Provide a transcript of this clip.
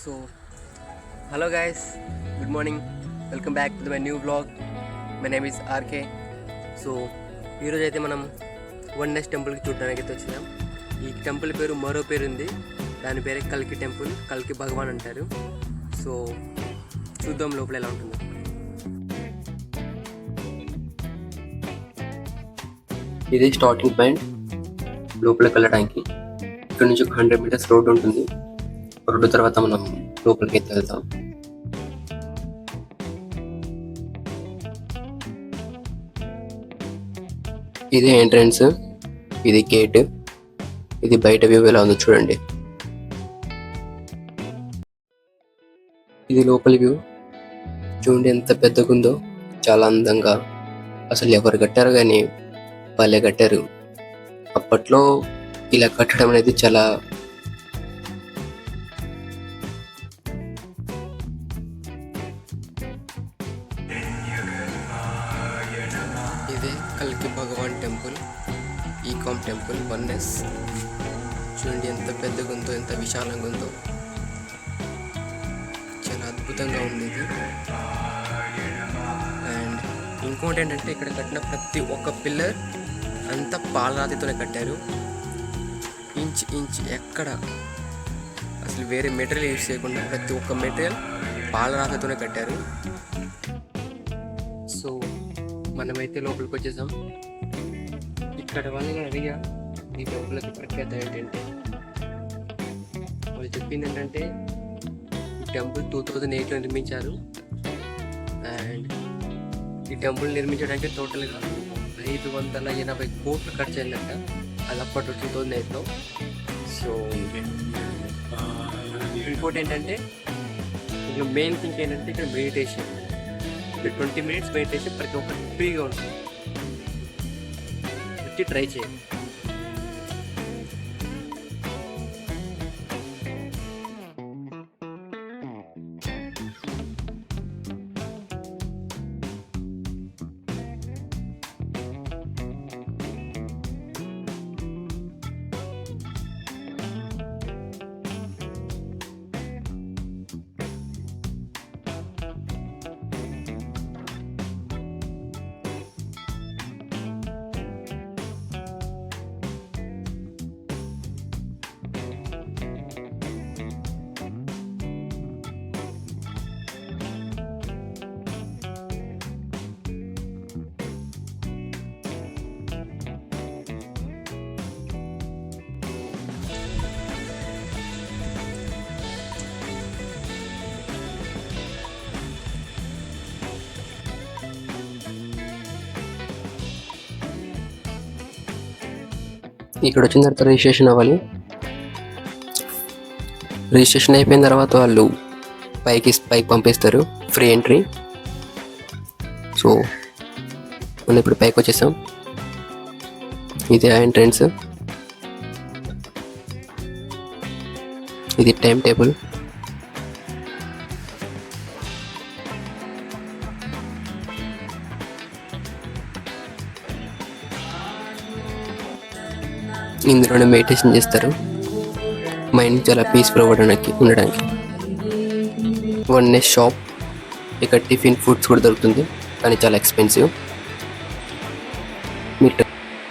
So, hello guys, good morning. Welcome back to my new vlog. My name is RK. So ఈరోజు అయితే మనం oneness టెంపుల్కి చూడడానికి అయితే వచ్చినాం. ఈ టెంపుల్ పేరు మరో పేరు ఉంది, దాని పేరే కల్కి టెంపుల్, కల్కి భగవాన్ అంటారు. సో చూద్దాం లోపల ఎలా ఉంటుందో. ఇది స్టార్టింగ్ పాయింట్ లోపలికి వెళ్ళడానికి. ఇక్కడ నుంచి ఒక 100 మీటర్స్ రోడ్ ఉంటుంది. రోడ్డు తర్వాత మనం లోపలికి అయితే వెళ్తాం. ఇదే ఎంట్రన్స్, ఇది గేట్, ఇది బయట వ్యూ ఎలా ఉందో చూడండి. ఇది లోపలి వ్యూ చూడండి, ఎంత పెద్దగా ఉందో, చాలా అందంగా. అసలు ఎవరు కట్టారు కానీ భలే కట్టారు. అప్పట్లో ఇలా కట్టడం అనేది చాలా ఇదే కల్కి భగవాన్ టెంపుల్, ఈకామ్ టెంపుల్ వన్నెస్. చూడండి ఎంత పెద్దగా ఉందో, ఎంత విశాలంగా ఉందో, చాలా అద్భుతంగా ఉంది ఇది. అండ్ ఇంకోటి ఏంటంటే ఇక్కడ కట్టిన ప్రతి ఒక్క పిల్లర్ అంతా పాలరాతితోనే కట్టారు. ఇంచ్ ఎక్కడ అసలు వేరే మెటీరియల్ యూజ్ చేయకుండా ప్రతి ఒక్క మెటీరియల్ పాలరాతితోనే కట్టారు. సో మనమైతే లోపలికి వచ్చేసాం. ఇక్కడ వాళ్ళని అడిగా ఈ టెంపుల్కి ప్రఖ్యాత ఏంటంటే, వాళ్ళు చెప్పింది ఏంటంటే ఈ టెంపుల్ 2008లో నిర్మించారు. అండ్ ఈ టెంపుల్ నిర్మించడానికి టోటల్గా 580 కోట్లు ఖర్చు అయిందంట. అది అప్పట్లో 2008లో. సో ఇంకోటి ఏంటంటే ఇక్కడ మెయిన్ థింగ్ ఏంటంటే ఇక్కడ మెడిటేషన్, 20 minutes మెడిటేషన్ ప్రతి ఒక్కటి ఫ్రీగా ఉంటుంది. వచ్చి ట్రై చేయండి. ఇక్కడ వచ్చిన తర్వాత రిజిస్ట్రేషన్ అవ్వాలి. రిజిస్ట్రేషన్ అయిపోయిన తర్వాత వాళ్ళు పైకి పంపిస్తారు, ఫ్రీ ఎంట్రీ. సో మనం ఇప్పుడు పైకి వచ్చేసాం. ఇదే ఎంట్రన్స్, ఇది టైం టేబుల్. ఇందులోనే మెడిటేషన్ చేస్తారు, మైండ్ చాలా పీస్ఫుల్ ఉండడానికి. వన్నెస్ షాప్, ఇక్కడ టిఫిన్ ఫుడ్స్ కూడా దొరుకుతుంది కానీ చాలా ఎక్స్పెన్సివ్.